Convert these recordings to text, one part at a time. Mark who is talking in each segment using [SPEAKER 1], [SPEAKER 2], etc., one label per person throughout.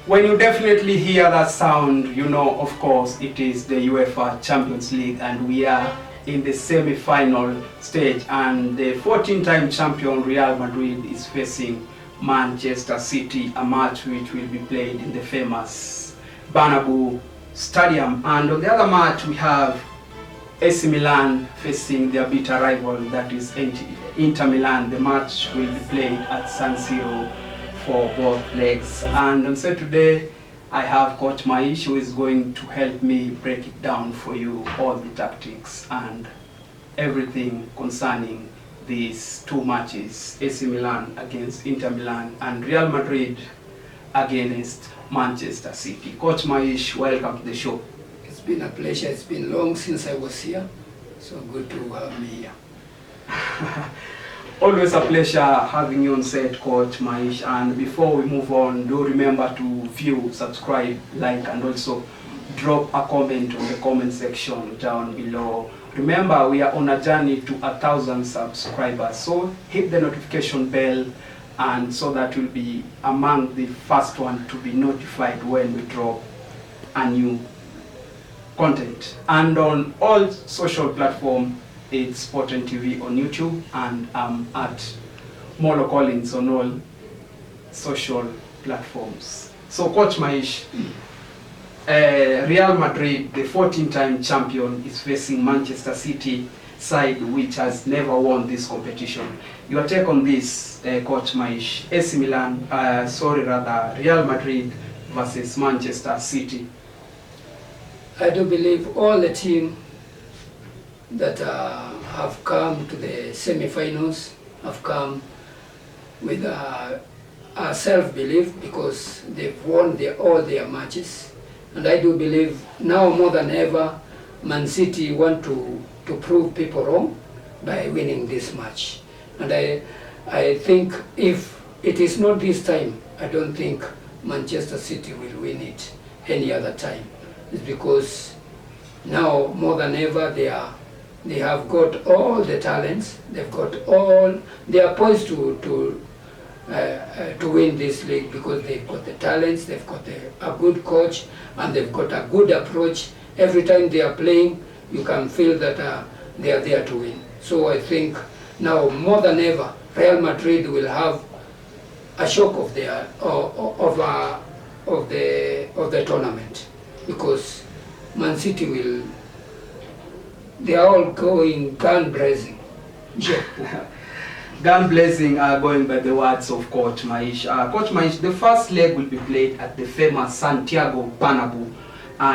[SPEAKER 1] When you definitely hear that sound, you know, of course, it is the UEFA Champions League, and we are in the semi-final stage, and the 14-time champion Real Madrid is facing Manchester City, a match which will be played in the famous Bernabeu Stadium. And on the other match, we have AC Milan facing their bitter rival, that is Inter Milan. The match will be played at San Siro for both legs. And on Saturday, I have Coach Maish, who is going to help me break it down for you, all the tactics and everything concerning these two matches, AC Milan against Inter Milan and Real Madrid against Manchester City. Coach Maish, welcome to the show.
[SPEAKER 2] It's been a pleasure. It's been long since I was here, so good to have me here.
[SPEAKER 1] Always a pleasure having you on set, Coach Maish. And before we move on, do remember to view, subscribe, like, and also drop a comment on the comment section down below. Remember, we are on a journey to 1,000 subscribers, so hit the notification bell, and so that you'll be among the first one to be notified when we drop a new content. And on all social platforms, it's Sporting TV on YouTube, and I'm at Molo Collins on all social platforms. So, Coach Maish, Real Madrid, the 14-time champion, is facing Manchester City side which has never won this competition. Your take on this, Coach Maish? AC Milan, Real Madrid versus Manchester City.
[SPEAKER 2] I do believe all the team that have come to the semi-finals have come with a self-belief, because they've won all their matches. And I do believe now more than ever, Mancity want to prove people wrong by winning this match. And I think if it is not this time, I don't think Manchester City will win it any other time. It's because now more than ever they have got all the talents. They are poised to win this league, because they've got the talents, they've got a good coach, and they've got a good approach. Every time they are playing, you can feel that they are there to win. So I think now more than ever, Real Madrid will have a shock of the tournament, because Man City they are all going gun blazing.
[SPEAKER 1] Gun blazing are going by the words of Coach Maish. Coach Maish, the first leg will be played at the famous Santiago Bernabeu.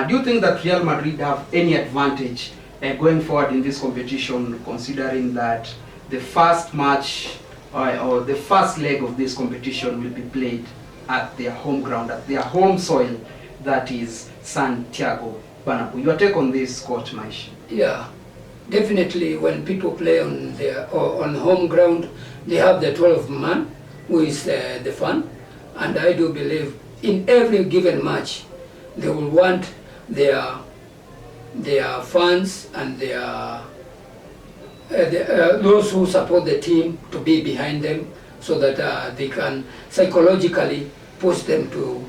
[SPEAKER 1] Do you think that Real Madrid have any advantage going forward in this competition, considering that the first match or the first leg of this competition will be played at their home ground, at their home soil, that is Santiago Bernabeu? Your take on this, Coach Maish?
[SPEAKER 2] Yeah. Definitely, when people play on home ground, they have the 12th man, who is the fan. And I do believe in every given match, they will want their fans and those who support the team to be behind them, so that they can psychologically push them to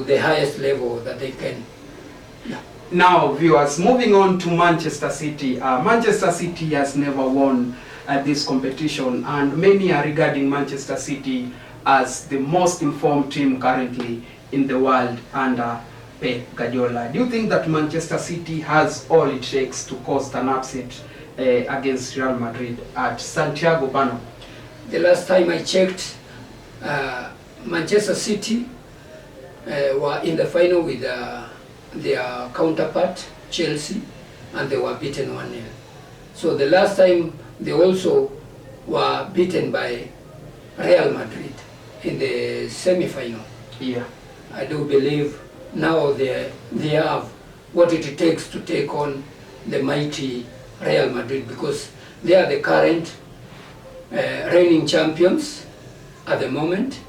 [SPEAKER 2] the highest level that they can. Yeah.
[SPEAKER 1] Now, viewers, moving on to Manchester City. Manchester City has never won this competition, and many are regarding Manchester City as the most informed team currently in the world under Pep Guardiola. Do you think that Manchester City has all it takes to cause an upset against Real Madrid at Santiago Bernabeu?
[SPEAKER 2] The last time I checked, Manchester City were in the final with their counterpart, Chelsea, and they were beaten 1-0. So the last time they also were beaten by Real Madrid in the semi-final.
[SPEAKER 1] Yeah.
[SPEAKER 2] I do believe now they have what it takes to take on the mighty Real Madrid, because they are the current reigning champions at the moment,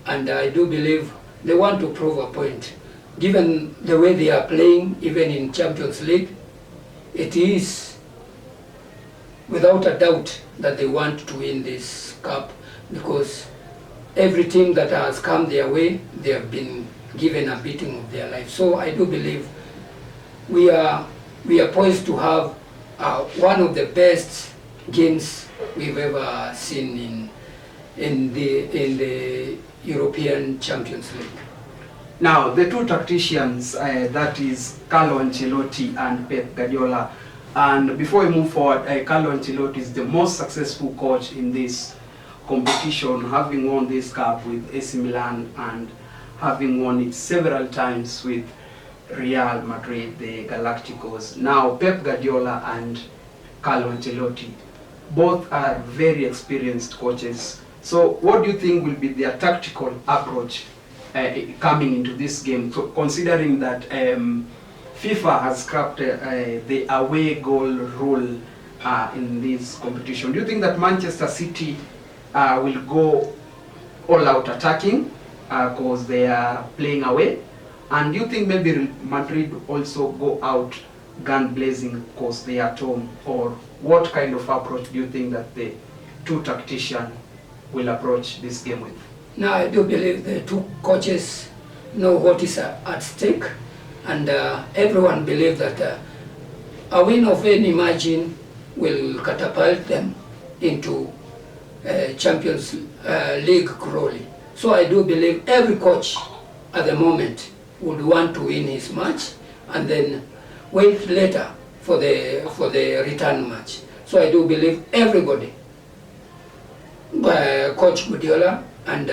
[SPEAKER 2] and I do believe they want to prove a point. Given the way they are playing, even in Champions League, it is without a doubt that they want to win this cup, because every team that has come their way, they have been given a beating of their life. So I do believe we are poised to have one of the best games we've ever seen in the European Champions League.
[SPEAKER 1] Now, the two tacticians, that is Carlo Ancelotti and Pep Guardiola. And before we move forward, Carlo Ancelotti is the most successful coach in this competition, having won this cup with AC Milan and having won it several times with Real Madrid, the Galacticos. Now, Pep Guardiola and Carlo Ancelotti, both are very experienced coaches. So what do you think will be their tactical approach coming into this game, so considering that FIFA has scrapped the away goal rule in this competition? Do you think that Manchester City will go all out attacking because they are playing away? And do you think maybe Madrid also go out gun blazing because they are at home? Or what kind of approach do you think that the two tacticians will approach this game with?
[SPEAKER 2] Now, I do believe the two coaches know what is at stake, and everyone believes that a win of any margin will catapult them into Champions League glory. So I do believe every coach at the moment would want to win his match and then wait later for the return match. So I do believe everybody, Coach Guardiola and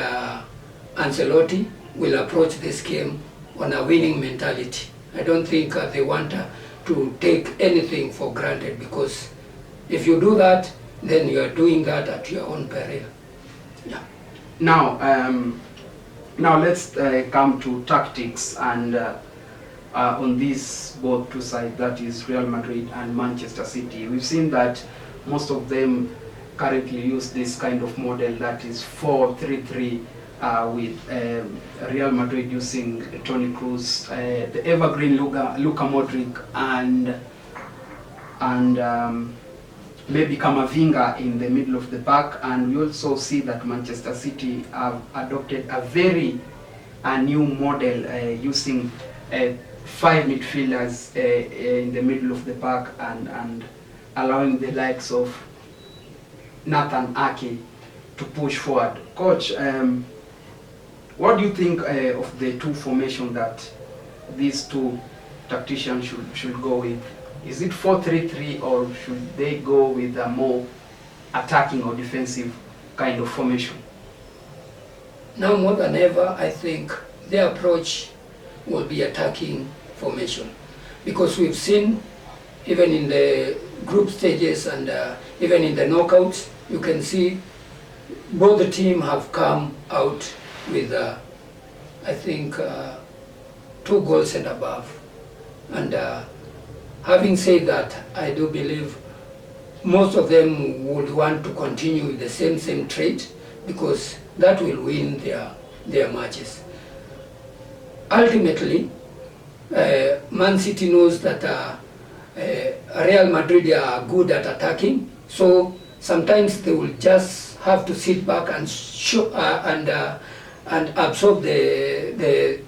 [SPEAKER 2] Ancelotti, will approach this game on a winning mentality. I don't think they want to take anything for granted, because if you do that, then you are doing that at your own peril. Yeah.
[SPEAKER 1] Now let's come to tactics, and on these both two sides, that is Real Madrid and Manchester City. We've seen that most of them currently use this kind of model, that is 4-3-3, with Real Madrid using Toni Kroos, the evergreen Luka Modric, and maybe Camavinga in the middle of the pack. And we also see that Manchester City have adopted a very new model, using 5 midfielders in the middle of the pack, and allowing the likes of Nathan Ake to push forward. Coach, what do you think of the two formation that these two tacticians should go with? Is it 4-3-3, or should they go with a more attacking or defensive kind of formation?
[SPEAKER 2] Now more than ever, I think their approach will be attacking formation, because we've seen even in the group stages and even in the knockouts, you can see both the team have come out with I think 2 goals and above. And having said that, I do believe most of them would want to continue with the same trait, because that will win their matches. Ultimately, Mancity knows that Real Madrid are good at attacking, so sometimes they will just have to sit back and and absorb the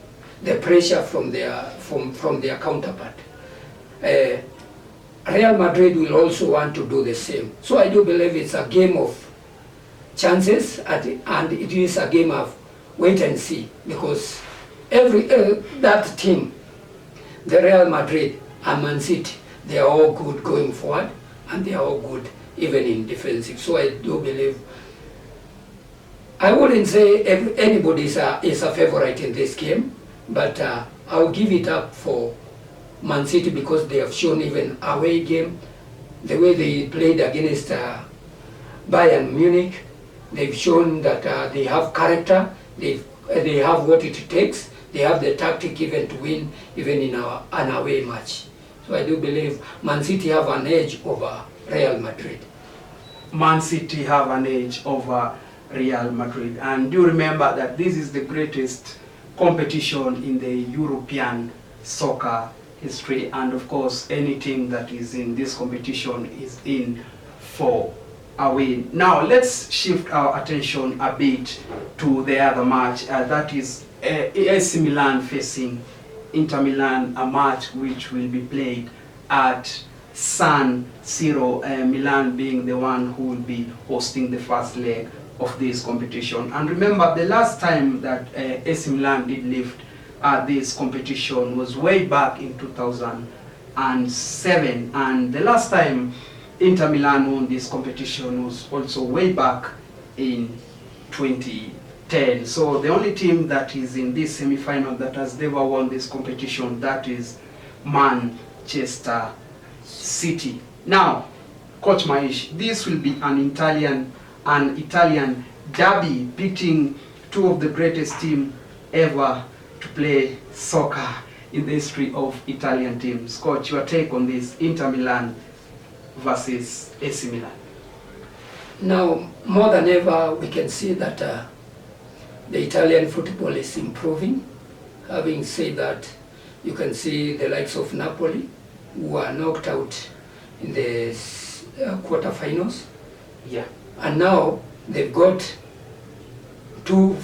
[SPEAKER 2] pressure from their counterpart. Real Madrid will also want to do the same. So I do believe it's a game of chances, and it is a game of wait and see, because that team, the Real Madrid and Man City, they are all good going forward, and they are all good even in defensive. So I do believe, I wouldn't say anybody is a favorite in this game, but I'll give it up for Man City, because they have shown even away game, the way they played against Bayern Munich. They've shown that they have character, they have what it takes, they have the tactic even to win even in an away match. So I do believe Man City have an edge over Real Madrid.
[SPEAKER 1] Man City have an edge over Real Madrid. And do remember that this is the greatest competition in the European soccer history, and of course any team that is in this competition is in for away. Now let's shift our attention a bit to the other match, that is AC Milan facing Inter Milan, a match which will be played at San Siro, Milan being the one who will be hosting the first leg of this competition. And remember, the last time that AC Milan did lift this competition was way back in 2007, and the last time Inter Milan won this competition was also way back in 2010. So the only team that is in this semi-final that has never won this competition, that is Manchester City. Now, Coach Maish, this will be an Italian derby, pitting two of the greatest teams ever to play soccer in the history of Italian teams. Coach, your take on this, Inter Milan versus AC Milan?
[SPEAKER 2] Now, more than ever, we can see that the Italian football is improving. Having said that, you can see the likes of Napoli, who are knocked out in the quarterfinals.
[SPEAKER 1] Yeah.
[SPEAKER 2] And now they've got two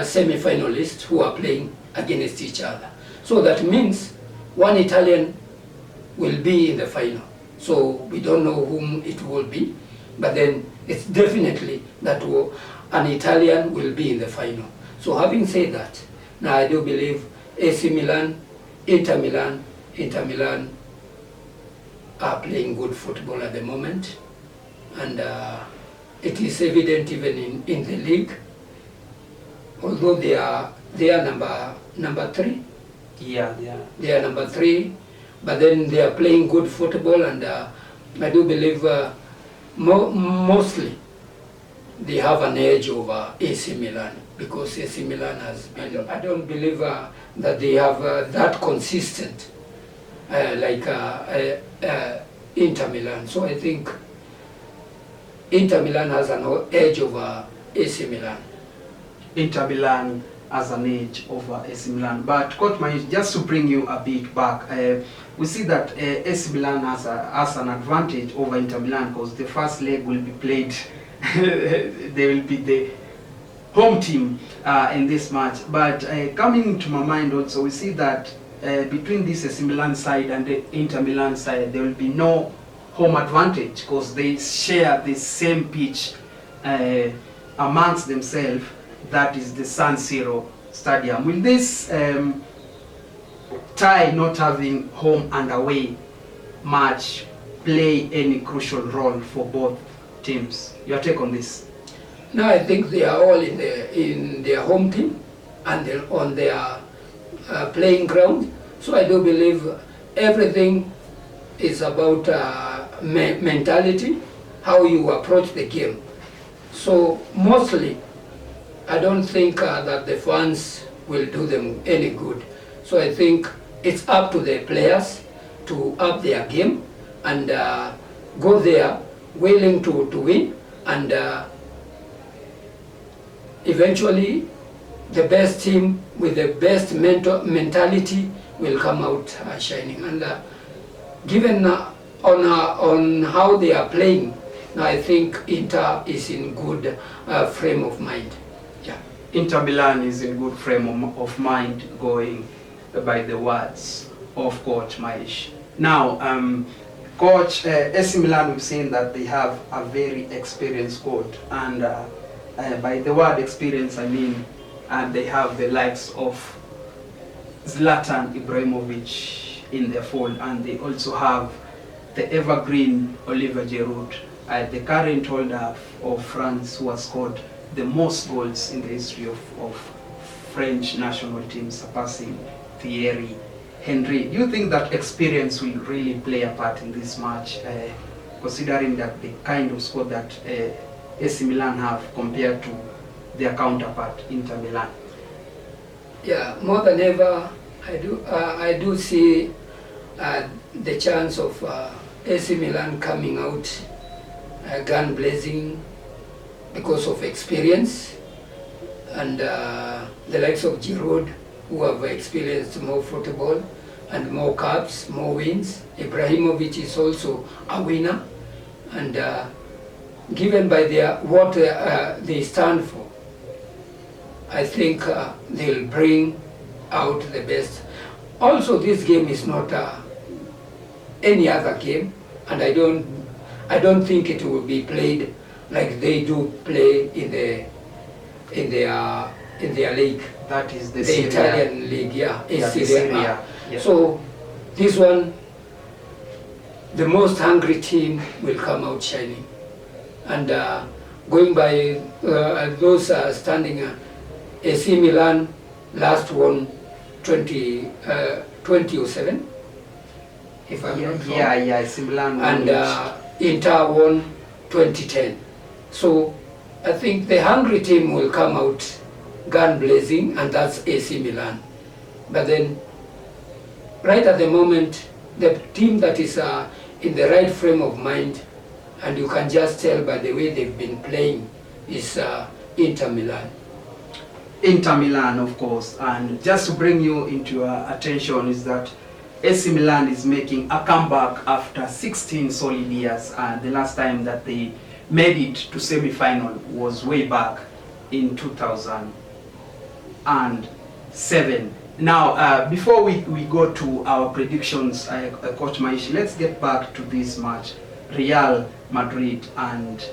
[SPEAKER 2] semi-finalists who are playing against each other. So that means one Italian will be in the final. So we don't know whom it will be, but then it's definitely that an Italian will be in the final. So having said that, now I do believe AC Milan, Inter Milan are playing good football at the moment, and it is evident even in the league. Although they are number 3.
[SPEAKER 1] Yeah.
[SPEAKER 2] They are number 3, but then they are playing good football, and I do believe mostly they have an edge over AC Milan, because AC Milan has been, I don't believe that they have that consistent like Inter Milan. So I think Inter Milan has an edge over AC Milan.
[SPEAKER 1] Inter Milan has an edge over AC Milan. But Coach Maish, just to bring you a bit back, we see that AC Milan has an advantage over Inter Milan, because the first leg will be played, they will be the home team in this match. But coming to my mind also, we see that between this AC Milan side and the Inter Milan side, there will be no home advantage, because they share the same pitch amongst themselves. That is the San Siro Stadium. Will this tie not having home and away match play any crucial role for both teams? Your take on this?
[SPEAKER 2] No, I think they are all in their home team and on their playing ground. So I do believe everything is about mentality, how you approach the game. So mostly, I don't think that the fans will do them any good. So I think it's up to the players to up their game and go there willing to win, and eventually the best team with the best mentality will come out shining. And given on how they are playing, I think Inter is in good frame of mind. Yeah.
[SPEAKER 1] Inter Milan is in good frame of mind, going by the words of Coach Maish. Now, Coach, AC Milan, we've seen that they have a very experienced coach, and by the word experience, I mean they have the likes of Zlatan Ibrahimovic in their fold, and they also have the evergreen Olivier Giroud, the current holder of France, who has scored the most goals in the history of French national teams, surpassing Thierry Henry. Do you think that experience will really play a part in this match, considering that the kind of squad that AC Milan have compared to their counterpart Inter Milan?
[SPEAKER 2] Yeah, more than ever, I do see the chance of AC Milan coming out gun blazing because of experience, and the likes of Giroud, who have experienced more football and more cups, more wins. Ibrahimovic is also a winner, and given by their what they stand for, I think they'll bring out the best. Also, this game is not any other game, and I don't think it will be played like they do play in their league.
[SPEAKER 1] That is the
[SPEAKER 2] Italian league, yeah,
[SPEAKER 1] Serie A. Yeah.
[SPEAKER 2] So this one, the most hungry team will come out shining. And going by those standing, AC Milan last won 2007, if I'm not wrong.
[SPEAKER 1] Yeah, AC Milan.
[SPEAKER 2] And Inter won 2010. So I think the hungry team will come out gun blazing, and that's AC Milan. But then, right at the moment, the team that is in the right frame of mind, and you can just tell by the way they've been playing, is Inter Milan.
[SPEAKER 1] Inter Milan, of course. And just to bring you into your attention is that AC Milan is making a comeback after 16 solid years, and the last time that they made it to semi-final was way back in 2007. Now, before we go to our predictions, Coach Maishi, let's get back to this match, Real Madrid and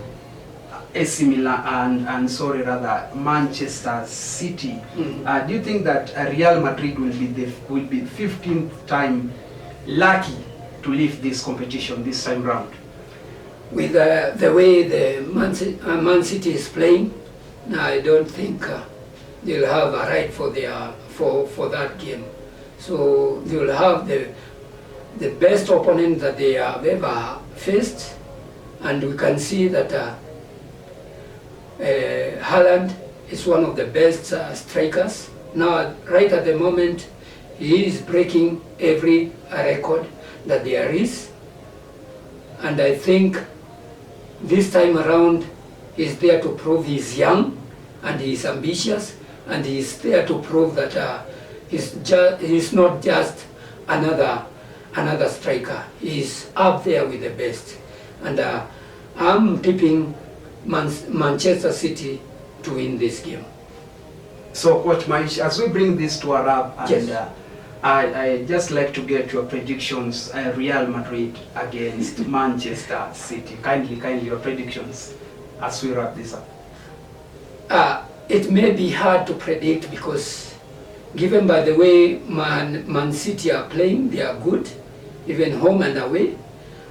[SPEAKER 1] AC Milan Manchester City. Do you think that Real Madrid will be 15th time lucky to lift this competition this time round?
[SPEAKER 2] With the way the Man City is playing, I don't think they'll have a right for that game. So they will have the best opponent that they have ever faced, and we can see that Haaland is one of the best strikers. Now, right at the moment, he is breaking every record that there is, and I think this time around he's there to prove he's young and he's ambitious, and he's there to prove that he's not just another striker. He's up there with the best, and I'm tipping Manchester City to win this game.
[SPEAKER 1] So, Coach Maish, as we bring this to a wrap, and
[SPEAKER 2] Yes.
[SPEAKER 1] I just like to get your predictions. Real Madrid against Manchester City. Kindly your predictions as we wrap this up.
[SPEAKER 2] It may be hard to predict because, given by the way Man City are playing, they are good, even home and away.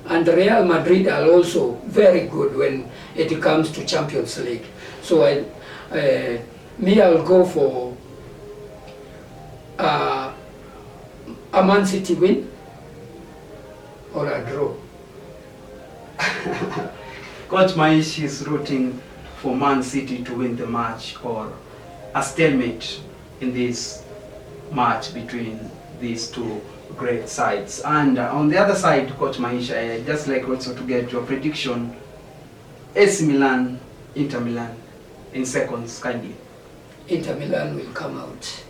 [SPEAKER 2] And Real Madrid are also very good when it comes to Champions League. So I'll go for a Man City win or a draw.
[SPEAKER 1] Coach Maish is rooting for Man City to win the match or a stalemate in this match between these two great sides. And on the other side, Coach Maish, I just like also to get your prediction. AC Milan, Inter Milan, in seconds, kindly.
[SPEAKER 2] Inter Milan will come out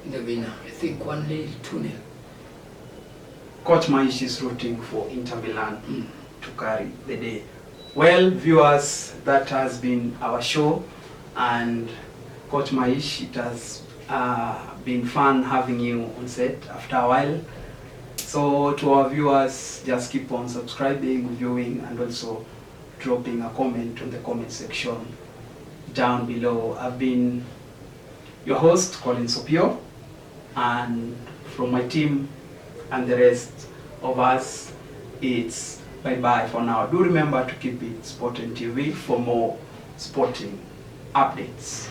[SPEAKER 2] the winner. I think 1-0, 2-0.
[SPEAKER 1] Coach Maish is rooting for Inter Milan to carry the day. Well, viewers, that has been our show, and Coach Maish, it has been fun having you on set after a while. So to our viewers, just keep on subscribing, viewing, and also dropping a comment on the comment section down below. I've been your host, Colin Sopio, and from my team and the rest of us, it's bye-bye for now. Do remember to keep it Sporting TV for more sporting updates.